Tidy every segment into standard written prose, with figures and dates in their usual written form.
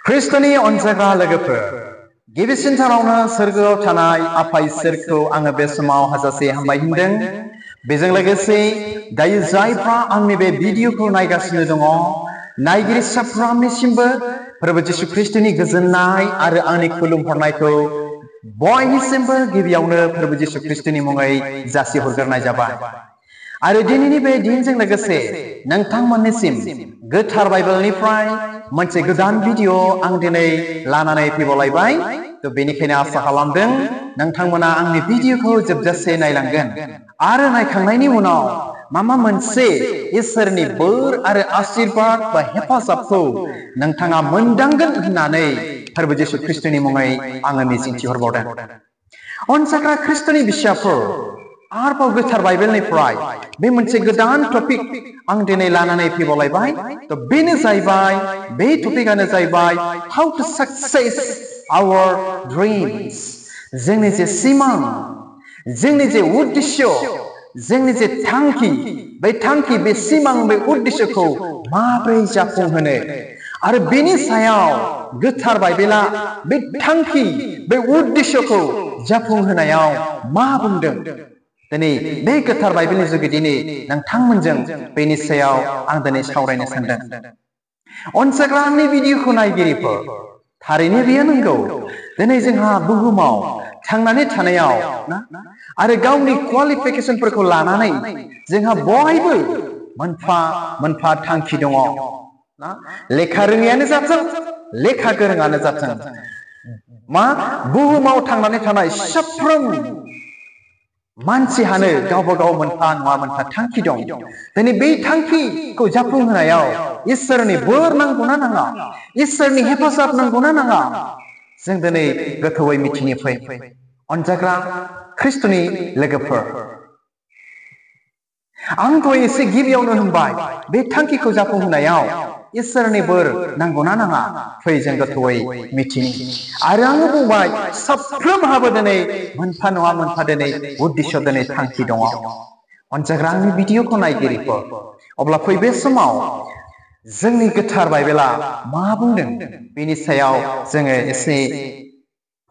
ख्रिस्ट'नि अनजाग्रा लोगोफोर गिबिसिनथारावनो सोरगोआव थानाय आफा इसोरखौ आङो बे समाव हाजासे हामबाय होनदों। बेजों लोगोसे दायो जायफ्रा आंनि बे भिडिअखौ नायगासिनो दङ नायगिरि साफ्रोमनिसिमबो प्रभु जिसु ख्रिस्ट'नि गोजोननाय आरो आंनि खुलुमहरनायखौ बयनिसिमबो गिबियावनो प्रभु जिसु ख्रिस्ट'नि मुङै जासिहरग्रोनाय जाबाय। आरो दिनैनि बे दिनजों लोगोसे नोंथांमोननिसिम गोथार बाइबेलनिफ्राय मोनसे गोदान भिडिअ आं दिनै लानानै फैबावलायबाय। थ' बेनिखायनो आसा खालामदों नोंथांमोना आंनि भिडिअखौ जोबजासे नायलांगोन आरो नायखांनायनि उनाव माबा मोनसे इसोरनि बोर आरो आशीर्बाद बा हेफाजाबखौ नोंथाङा मोनदांगोन होननानै प्रभु जिसु ख्रिस्ट'नि मुङै आङो मिजिंथिहरबावदों। अनजाग्रा ख्रिस्ट'नि बिसियाफोर आरोबाव गोथार बाइबेलनिफ्राय बे मोनसे गोदान टपिक आं दिनै लानानै फैबावलायबाय। थ' बेनो जाहैबाय बे टपिकआनो जाहैबाय how to success our dreams. जोंनि जे सिमां, जोंनि जे उद्देश्य, जोंनि जे थांखि, बे थांखि, बे सिमां, बे उद्देश्यखौ माबोरै जाफुंहोनो आरो बेनि सायाव गोथार बाइबेला बे थांखि, बे उद्देश्यखौ जाफुंहोनायाव मा बुंदों। दिनै बे गोथार बाइबेलनि जुगिदिनै नोंथांमोनजों बेनि सायाव आं दिनै सावरायनो सानदों। अनजाग्रा आंनि भिडिअखौ नायगिरिफोर, थारैनो बेयो नंगौ। दिनै जोंहा बुहुमाव थांनानै थानायाव आरो गावनि क्वालिफिकेसनफोरखौ लानानै जोंहा बयबो मोनफा मोनफा थांखि दङ। लेखा रोङियानो जाथों, लेखा गोरोङानो जाथों, बुहुमाव थांनानै थानाय साफ्रोम मानसिहानो गावबा गाव मोनफा नङा मोनफा थांखि दं। दिनै बे थांखिखौ जाफुंहोनायाव इसोरनि बोर नांगौना नाङा, इसोरनि हेफाजाब नांगौना नाङा, जों दिनै गोथौयै मिथिनो फै। अनजाग्रा ख्रिस्ट'नि लोगोफोर, आंथ' एसे गिबियावनो होनबाय बे थांखिखौ जाफुंहोनायाव इसोरनि बोर नांगौना नाङा, फै जों गोथौयै मिथिनि। आरो आङो बुंबाय साफ्रोमहाबो दिनै मोनफा नङा मोनफा दिनै उद्देश्य, दिनै थांखि दङ। अनजाग्रा आंनि भिडिअखौ नायगिरिफोर, अब्ला फै बे समाव जोंनि गोथार बाइबेला मा बुंदों बेनि सायाव जोङो एसे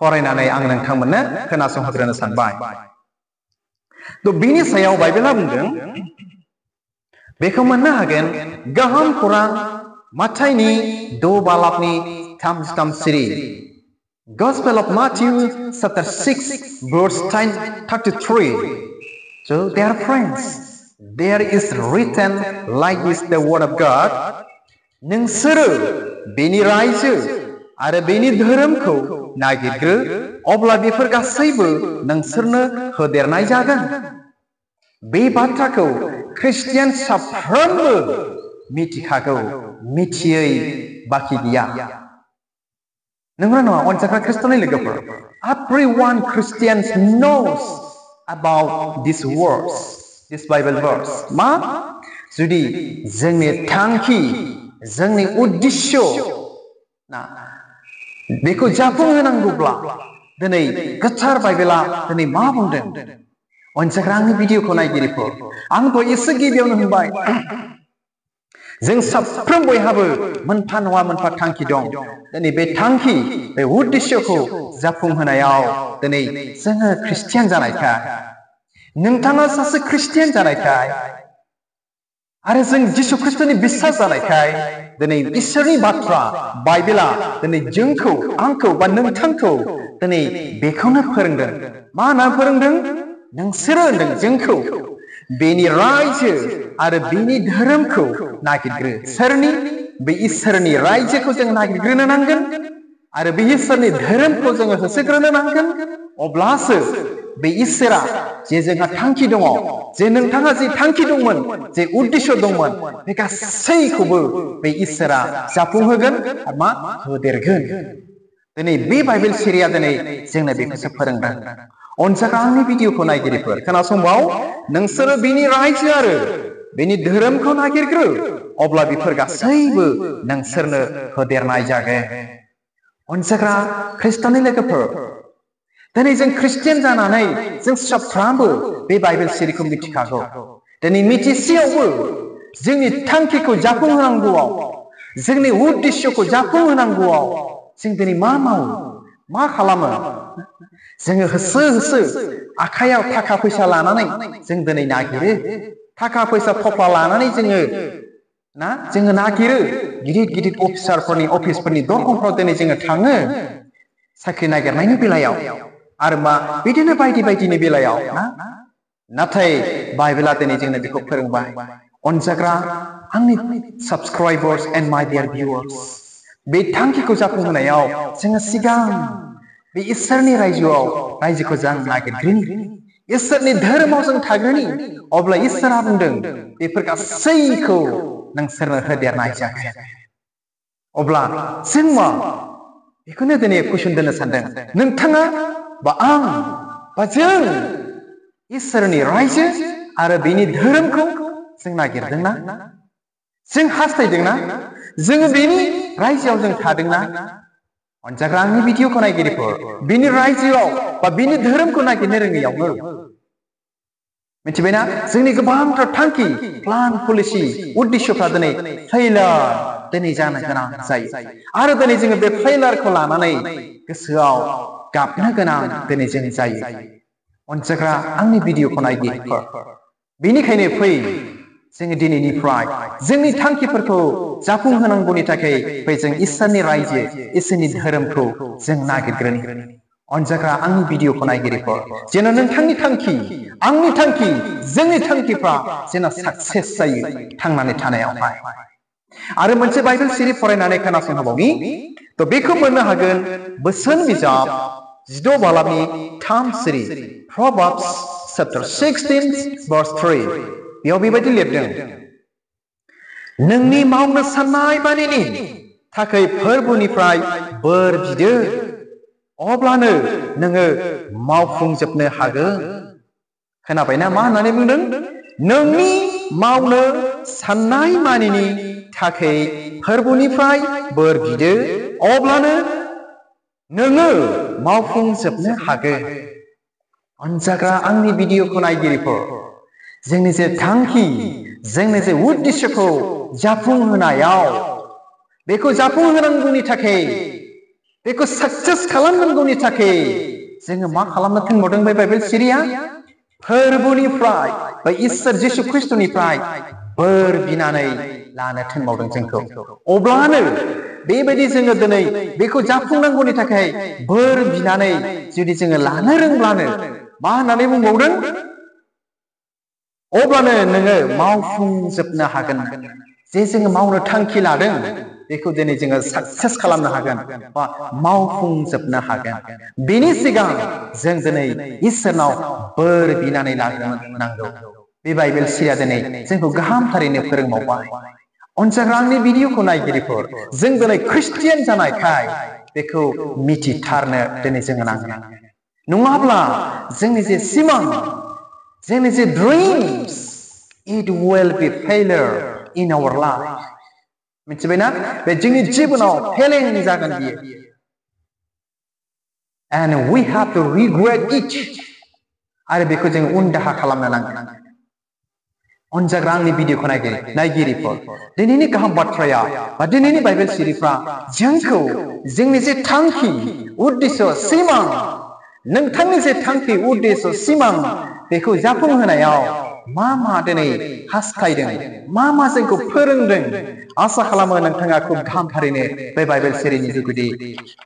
फरायनानै आं नोंथांमोननो खोनासंहोग्रोनो सानबाय। थ' बेनि सायाव बाइबेला बुंदों, बेखौ मोननो हागोन गाहाम खौरां माथाइनि 6 बालाबनि 33 सिरि। Gospel of Matthew chapter 6 verse 33. So dear friends, there is written like this the word of God. नोंसोरो बेनि रायजो आरो बेनि धोरोमखौ नागिरग्रो, अब्ला बेफोर गासैबो नोंसोरनो होदेरनाय जागोन। बे बाथ्राखौ ख्रिस्टियान साफ्रोमबो मिथिखागौ, मिथियै बाखि गैया। नंगौना नङा अनजाग्रा ख्रिस्ट'नि लोगोफोर? Everyone Christians knows about this verse, this Bible verse. मा? जुदि जोंनि थांखि, जोंनि उद्देश्य बेखौ जाफुंहोनांगौब्ला दिनै गोथार बाइबेला दिनै मा बुंदों? अनजाग्रा आंनि भिडिअखौ नायगिरिफोर, आंथ' एसे गिबियावनो होनबाय जों साफ्रोम बयहाबो मोनफा नङा मोनफा थांखि दं। दिनै बे थांखि, बे उद्देश्यखौ जाफुंहोनायाव दिनै जोङो ख्रिस्टियान जानायखाय, नोंथाङा सासे ख्रिस्टियान जानायखाय आरो जों जिसु ख्रिस्ट'नि बिसास जानायखाय दिनै इसोरनि बाथ्रा बाइबेला दिनै जोंखौ, आंखौ बा नोंथांखौ दिनै बेखौनो फोरोंदों। मा होनना फोरोंदों? नोंसोरो होनदों जोंखौ बेनि रायजो आरो बेनि धोरोमखौ नागिरग्रो। सोरनि? बे इसोरनि रायजोखौ जों नागिरग्रोनो नांगोन आरो बे इसोरनि धोरोमखौ जोङो होसोग्रोनो नांगोन। अब्लासो बे इसोरा जे जोंहा थांखि दङ, जे नोंथाङा जे थांखि दंमोन, जे उद्देश्य दंमोन, बे गासैखौबो बे इसोरा जाफुंहोगोन आरो मा होदेरगोन। दिनै बे बाइबेल सिरिया दिनै जोंनो बेखौसो फोरोंदों। अनजाग्रा आंनि भिडिअखौ नायगिरिफोर खोनासंबाव, नोंसोरो बेनि रायजो आरो बेनि धोरोमखौ नागिरग्रो, अब्ला बेफोर गासैबो नोंसोरनो होदेरनाय जागोन। अनजाग्रा ख्रिस्ट'नि लोगोफोर, दिनै जों ख्रिस्टियान जानानै जों साफ्रोमबो बे बाइबेल सिरिखौ मिथिखागौ। दिनै मिथिसेयावबो जोंनि थांखिखौ जाफुंहोनांगौआव जोंनि उद्देश्यखौ जाफुंहोनांगौआव जों दिनै मा मावो मा खालामो जोङो होसो होसो आखायाव थाखा फैसा लानानै जों दिनै नागिरो थाखा फैसा थफ्ला लानानै जोङो नागिरो गिदिर गिदिर अफिसारफोरनि अफिसफोरनि दरखंफ्राव दिनै जोङो थाङो साख्रि नागिरनायनि बेलायाव आरो मा बिदिनो बायदि बायदिनि बेलायाव नाथाय बाइबेला दिनै जोंनो बेखौ फोरोंबाय अनजाग्रा आंनि साबस्क्राइबार्स एन्ड माय डियार भिउआर्स बे थांखिखौ जाफुंहोनायाव जोङो सिगां बे इसोरनि रायजोखौ जों नागिरग्रोनि इसोरनि धोरोमाव जों थाग्रोनि अब्ला इसोरा बुंदों बेफोर गासैखौ नोंसोरनो होदेरनाय जागोन अब्ला जों मा बेखौनो दिनै कुइसन दोननो सानदों नोंथाङा बा आं बा जों इसोरनि रायजो आरो बेनि धोरोमखौ जों नागिरदोंना जों हास्थायदोंना जोङो बेनि रायजोआव जों थादोंना अनजाग्रा आंनि भिडिअखौ नायगिरिफोर बिनि रायजोआव बा बिनि धोरोमखौ नागिरनो रोङैयावनो मिथिबायना जोंनि गोबांथार थांखि प्लान पलिसि उद्देश्यफ्रा दिनै फेइलार दिनै जानो गोनां जायो आरो दिनै जोङो बे फेइलारखौ लानानै गोसोआव गाबनो गोनां दिनै जों जायो अनजाग्रा आंनि भिडिअखौ नायगिरिफोर बेनिखायनो फै जोङो दिनैनिफ्राय जोंनि थांखिफोरखौ जाफुंहोनांगौनि थाखाय फै जों इसोरनि रायजो इसोरनि धोरोमखौ जों नागिरग्रोनि अनजाग्रा आंनि भिडिअखौ नायगिरिफोर जेन' नोंथांनि थांखि आंनि थांखि जोंनि थांखिफ्रा जेन' साक्सेस जायो थांनानै थानायावहाय आरो मोनसे बाइबेल सिरि फरायनानै खोनासंहोबावनि थ' बेखौ मोननो हागोन बोसोन बिजाब 16 बालाबनि 3 सिरि Proverbs chapter 16 verse 3 बेयाव बेबायदि लिरदों नोंनि मावनो साननाय बादिनि थाखाय फोरबोनिफ्राय बोर बिदो अब्लानो नोङो मावफुंजोबनो हागोन खोनाबायना मा होननानै बुंदों नोंनि मावनो साननाय मानिनि थाखाय फोरबोनिफ्राय बोर बिदो अब्लानो नोङो मावफुंजोबनो हागोन अनजाग्रा आंनि भिडिअखौ नायगिरिफोर जोंनि जे थांखि जोंनि जे उद्देश्यखौ जाफुंहोनायाव बेखौ जाफुंहोनांगौनि थाखाय बेखौ साक्सेस खालामनांगौनि थाखाय जोङो मा खालामनो थिनबावदों बे बाइबेल सिरिया फोरबोनिफ्राय बा इसोर जिसु ख्रिस्टनिफ्राय बोर बिनानै लानो थिनबावदों जोंखौ अब्लानो बेबायदि जोङो दिनै बेखौ जाफुंनांगौनि थाखाय बोर बिनानै जुदि जोङो लानो रोंब्लानो मा होननानै बुंबावदों अब्लानो नोङो मावफुंजोबनो हागोन जे जोङो मावनो थांखि लादों बेखौ दिनै जोङो साक्सेस खालामनो हागोन बा मावफुंजोबनो हागोन बेनि सिगां जों दिनै इसोरनाव बोर बिनानै लाग्रोनांगौ बे बाइबेल सिरिया दिनै जोंखौ गाहामथारैनो फोरोंबावबाय अनजाग्रा आंनि भिडिअखौ नायगिरिफोर जों दिनै ख्रिस्टियान जानायखाय बेखौ मिथिथारनो दिनै जोङो नांगोन नङाब्ला जोंनि जे सिमां जोंनि जे dreams it will be failure in our life मिथिबायना बे जोंनि जिबनाव फेलें जागोन बियो and we have to regret it आरो बेखौ जों उनदाहा खालामनो नांगोन अनजाग्रा आंनि भिडिअखौ नायगिरिफोर दिनैनि गाहाम बाथ्राया बा दिनैनि बाइबेल सिरिफ्रा जोंखौ जोंनि जे थांखि उद्देश्य सिमां नोंथांनि जे थांखि उद्देश्य सिमां बेखौ जाफुंहोनायाव मा दिनै हास्थायदों मा जोंखौ फोरोंदों आसा खालामो नोंथाङा खुब गाहामथारैनो बे बाइबेल सिरिनि जुगुदि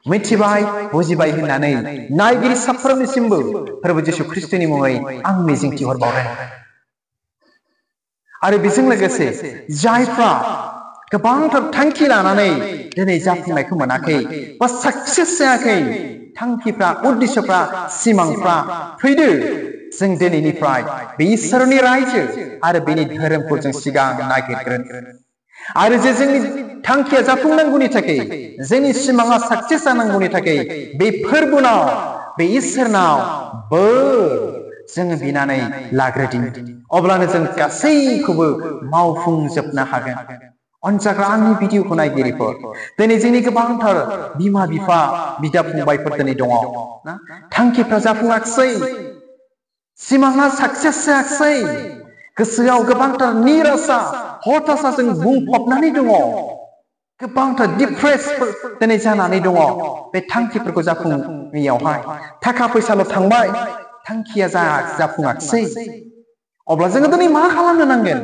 मिथिबाय बुजिबाय होननानै नायगिरि साफ्रोमनिसिमबो फोरबो जिसु ख्रिस्टनि मुङै आं मिजिंथि हरबावदों आरो बेजों लोगोसे जायफ्रा गोबांथार थांखि लानानै दिनै जाफुंनायखौ मोनाखै बा साक्सेस जायाखै थांखिफ्रा उद्देश्यफ्रा सिमांफ्रा फैदो जों दिनैनिफ्राय बे इसोरनि रायजो आरो बेनि धोरोमखौ जों सिगां नागिरगोन आरो जे जोंनि थांखिया जाफुंनांगौनि थाखाय जोंनि सिमाङा साक्सेस जानांगौनि थाखाय बे फोरबोनाव बे इसोरनाव बोर जोङो बिनानै लाग्रोदिनि अब्लानो जों गासैखौबो मावफुंजोबनो हागोन अनजाग्रा आंनि भिडिअखौ नायगिरिफोर दिनै जोंनि गोबांथार बिमा बिफा बिदा फंबायफोर दिनै दङ ना थांखिफ्रा जाफुङाखसै सिमाङा साक्सेस जायाखसै गोसोआव गोबांथार निराशा हताशाजों बुंफबनानै दङ गोबांथार डिप्रेस दिनै जानानै दङ बे थांखिफोरखौ जाफुङैयावहाय थाखा फैसाल' थांबाय थांखिया जाफुङाखिसै अब्ला जोङो दिनै मा खालामनो नांगोन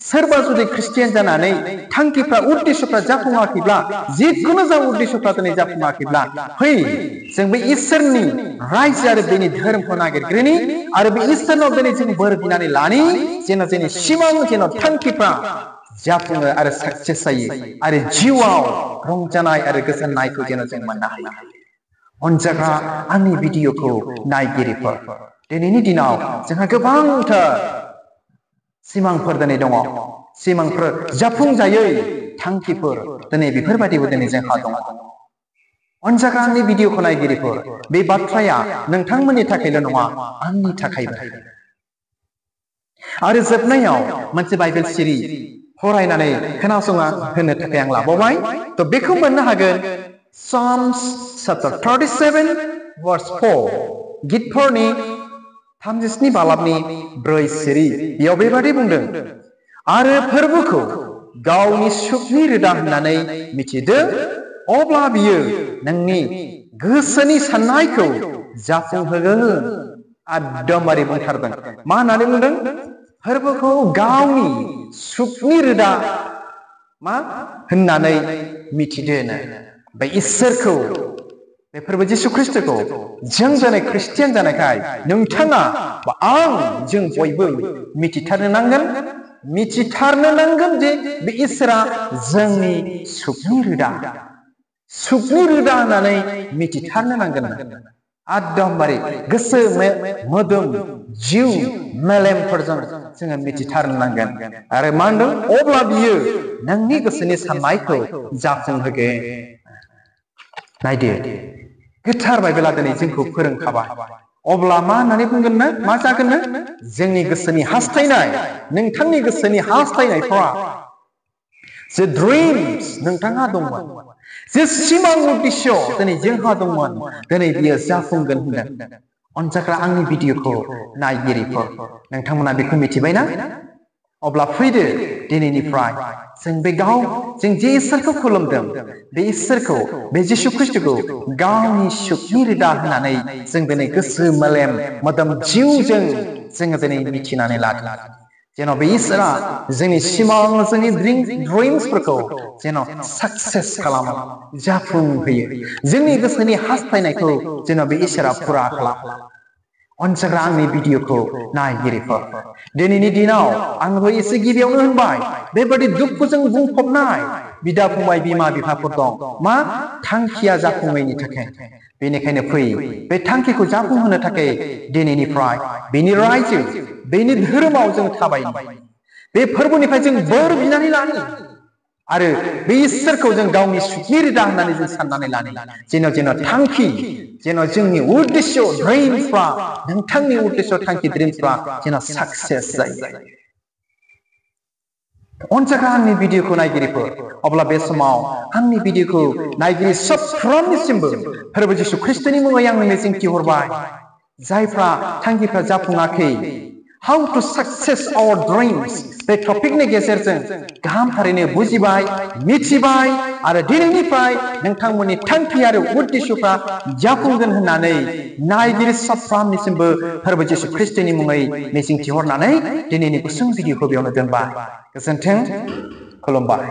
सोरबा जुदि ख्रिस्टियान जानानै थांखिफ्रा उद्देश्यफ्रा जाफुङाखैब्ला जिखुनु जा उद्देश्यफ्रा दिनै जाफुङाखैब्ला फै जों बे इसोरनि रायजो आरो बेनि धोरोमखौ नागिरग्रोनि आरो बे इसोरनाव दिनै जों बोर बिनानै लानि जेन' जोंनि सिमां जेन' थांखिफ्रा जाफुङो आरो साक्सेस जायो आरो जिउआव रंजानाय आरो गोजोननायखौ जेन' जों मोननो हायो अनजाग्रा आंनि भिडिअखौ नायगिरिफोर दिनैनि दिनाव जोंहा गोबांथार सिमांफोर दिनै दङ सिमांफोर जाफुंजायै थांखिफोर दिनै बेफोरबायदिबो दिनै जोंहा दङ अनजाग्रा आंनि भिडिअखौ नायगिरिफोर बे बाथ्राया नोंथांमोननि थाखायल' नङा आंनि थाखायबो आरो जोबनायाव मोनसे बाइबेल सिरि फरायनानै खोनासंना होनो थाखाय आं लाबावबाय थ' बेखौ मोननो हागोन Psalms chapter 37 verse 4 गितफोरनि 37 बालाबनि 4 सिरि बेयाव बेबादि बुंदों आरो फोरबोखौ गावनि सुखनि रोदा होननानै मिथिदो अब्ला बियो नोंनि गोसोनि साननायखौ जाफुंहोगोन एकदमबारे बुंथारदों मा होननानै बुंदों फोरबोखौ गावनि सुखनि रोदा मा होननानै मिथिदोनो बे इसोरखौ बे फोरबो जिसु ख्रिस्टखौ जों दिनै ख्रिस्टियान जानायखाय नोंथाङा बा आं जों बयबो मिथिथारनो नांगोन जे बे इसोरा जोंनि सुखनि रोदा होननानै मिथिथारनो नांगोन एकदमबारे गोसो मोदोम जिउ मेलेमफोरजों जोङो मिथिथारनो नांगोन आरो मा होनदों अब्ला बियो नोंनि गोसोनि साननायखौ जाफुंहोगोन नायदो गोथार बाइबेला दिनै जोंखौ फोरोंखाबाय अब्ला मा होननानै बुंगोननो मा जागोननो जोंनि गोसोनि हास्थायनाय नोंथांनि गोसोनि हास्थायनायफ्रा जे ड्रिम्स नोंथाङा दंमोन जे सिमां उद्देश्य दिनै जोंहा दंमोन दिनै बियो जाफुंगोन होनदों अनजाग्रा आंनि भिडिअखौ नायगिरिफोर नोंथांमोना बेखौ मिथिबायना अब्ला फैदो दिनैनिफ्राय जों जे इसोरखौ खुलुमदों बे इसोरखौ बे जिसु ख्रिस्टखौ गावनि सुखनि रोदा होननानै जों दिनै गोसो मेलेम मोदोम जिउजों जोङो दिनै मिथिनानै लादों जेन' बे इसोरा जोंनि सिमां जोंनि ड्रिम्सफोरखौ जेन' साक्सेस खालामो जाफुंहोयो जोंनि गोसोनि हास्थायनायखौ जेन' बे इसोरा फुरा खालामो अनजाग्रा आंनि भिडिअखौ नायगिरिफोर दिनैनि दिनाव आंबो एसे गिबियावनो होनबाय बेबादि दुखुजों बुंफबनाय बिदा फंबाय बिमा बिफाफोर दं मा थांखिया जाफुङैनि थाखाय बेनिखायनो फै बे थांखिखौ जाफुंहोनो थाखाय दिनैनिफ्राय बेनि रायजो बेनि धोरोमाव जों थाबायनो बे फोरबोनिफ्राय जों बोर बिनानै लानो आरो बे इसोरखौ जों गावनि सुखनि रोदा होननानै जों साननानै लानो जेन' थांखि जेन' जोंनि उद्देश्य ड्रिम्सफ्रा नोंथांनि उद्देश्य थांखि ड्रिम्सफ्रा जेन' साक्सेस जायो अनजाग्रा आंनि भिडिअखौ नायगिरिफोर अब्ला बे समाव आंनि भिडिअखौ नायगिरि साफ्रोमनिसिमबो फोरबो जिसु ख्रिस्टनि मुङै आं मिजिंथिहरबाय जायफ्रा थांखिफ्रा जाफुङाखै how to success our dreams बे टपिकनि गेजेरजों गाहाम थारैनो बुजिबाय मिथिबाय आरो दिनैनिफ्राय नोंथांमोननि थांखि आरो उद्देश्यफ्रा जाफुंगोन होननानै नायगिरि साफ्रोमनिसिमबो फोरबो जिसु ख्रिस्टनि मुङै मिजिंथिहरनानै दिनैनि गुसुं भिडिअखौ बेयावनो दोनबाय गोजोन्थों खुलुमबाय